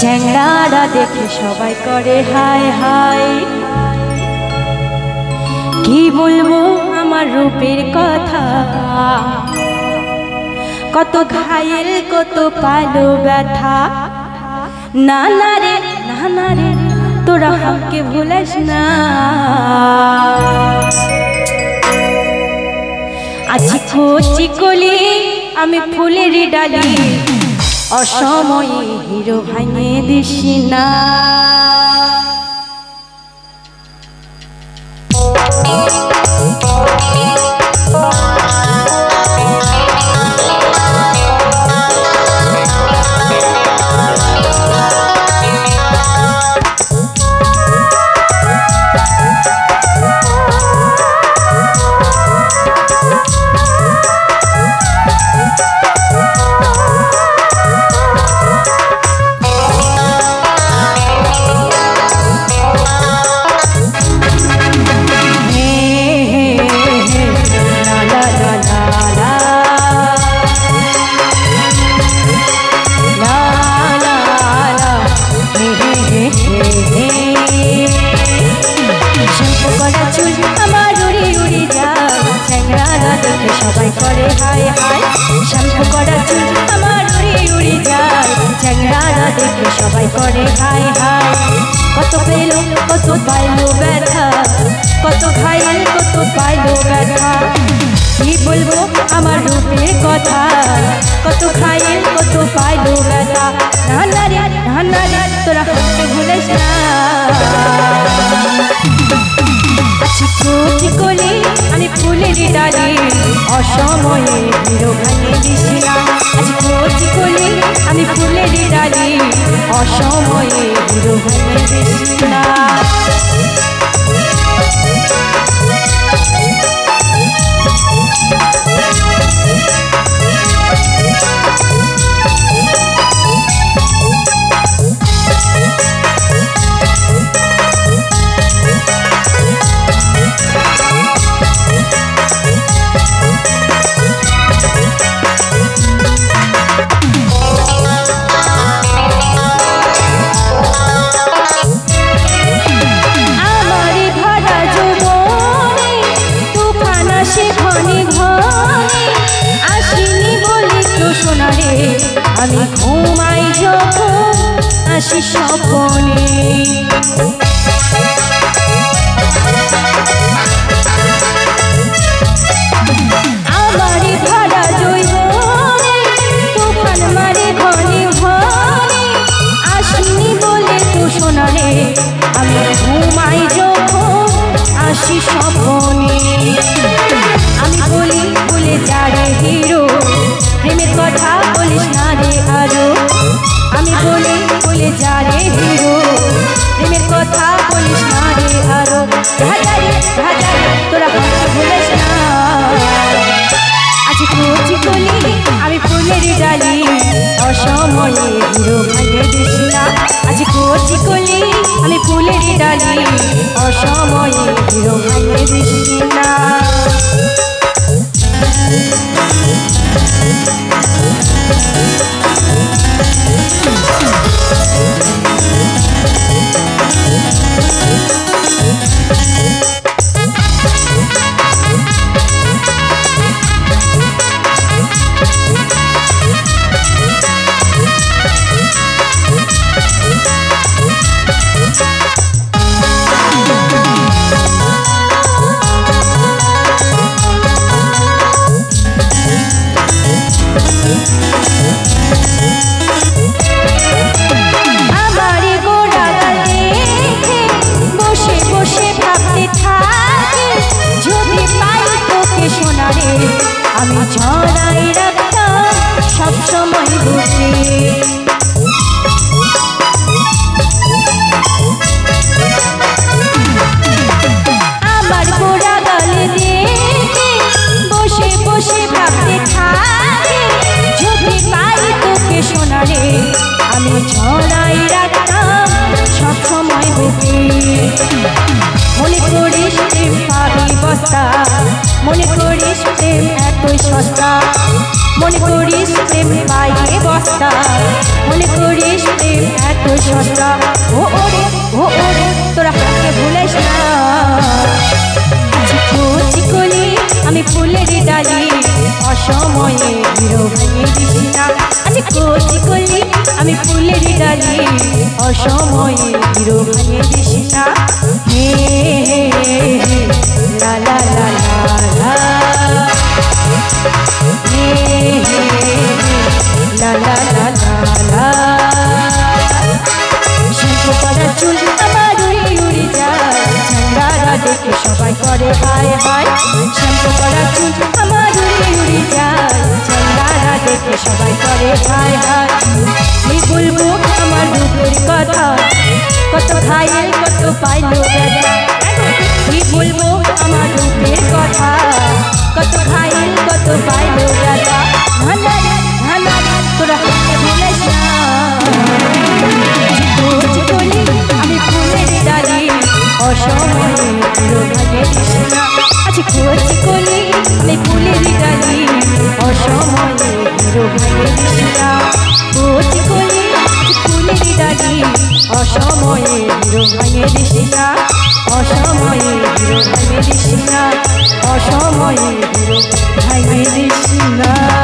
চ্যাংড়ারা দেখে সবাই করে হায় হায়। কি বলবো আমার রূপের কথা, কত ঘায়েল কত পালো ব্যথা। না না রে না না রে তোরা আমাকে ভুলিস না। আছি কচি কলি আমি ফুলের ডালি, অসময়ে হিরো ভাঙে দিস না। সবাই করে হায় হায়, শ্যাম্পু করা চুল আমার উড়ি উড়ি যায়। চ্যাংড়ারা দেখে সবাই করে হায় হায়। কত পেলো কত পাইলো ব্যথা, কত ঘায়াল কত পাইলো ব্যথা। কি বলবো আমার রূপের কথা, কত ঘায়াল কত পাইলো ব্যথা। না না রে না না রে তোরা আমাকে ভুলিস না। আছি কচি কলি আমি ফুলের ডালি, অসময়ে হিরো ভাঙে দিস না। আছি কচি কলি আমি ফুলের ডালি, অসময়ে হিরো ভাঙে দিস না। আমি ঘুমাই যখন আসি স্বপ্নে, আমারই ভাড়া জৈবনে তুফান মারে ঘনে ঘনে। আসিনি বলে তো শোনা রে আমি ঘুমাই যখন আসি স্বপ্নে। আমি বলি বলে যারে হিরো প্রেমের কথা বলিস না রে আরো। আমি বলি বলে যারে হিরো প্রেমের কথা বলিস না রে আরো। হাজারে হাজারে তোরা আমাকে ভুলিস না। আজ কচি কলি আমি ফুলের ডালি, অসময়ে হিরো ভাঙে দিস না। আজ কচি কলি আমি ফুলের ডালি, অসময়ে হিরো ভাঙে দিস না। আমি ছড়াই রাখতাম সবসময় বুকে, আমার গোড়া গালে দেখে বসে বসে ভাবতে থাকে। যদি পাই তোকে সোনা রে আমি ছড়াই রাখতাম সবসময় বুকে। মনে করিস প্রেম পাবি বস্তা, মনে করিস প্রেম এতই সস্তা। মনে করিস প্রেম পাইয়ে বস্তা, মনে করিস প্রেম এত সস্তা ও ওরে তোরা হাতে ভুলিস না কচি কলি আমি ফুলের ডালি অসময়ে হিরো ভেঙে দিস না কচি কলি আমি ফুলের ডালি অসময়ে হিরো ভেঙে দিস না হে লা লা লা লা হে লা লা লা লা শ্যাম্পু করা চুল আমার উড়ে যায় ঝান্ডারা দেখে সবাই করে হায় হায় শ্যাম্পু করা চুল আমার উড়ে যায় ঝান্ডারা দেখে সবাই করে হায় হায় কি বলবো আমার রূপের কথা কত ঘায়েল কত পাইলো ব্যথা কি বলবো আমার রূপের কথা কত ঘায়েল কত পাইলো ব্যথা ভান্ডারে তোরা হাতে ভুলিস না আমি ফুলের ডালি অসময়ে হিরো ভেঙে দিস না কচি কলি আমি ফুলের ডালি অসময়ে হিরো ভেঙে দিস না কচি কলি ফুলের ডালি অসময়ে হিরো ভেঙে দিস না অসময়ে হিরো ভেঙে দিস না অসময়ে হিরো ভেঙে দিস না।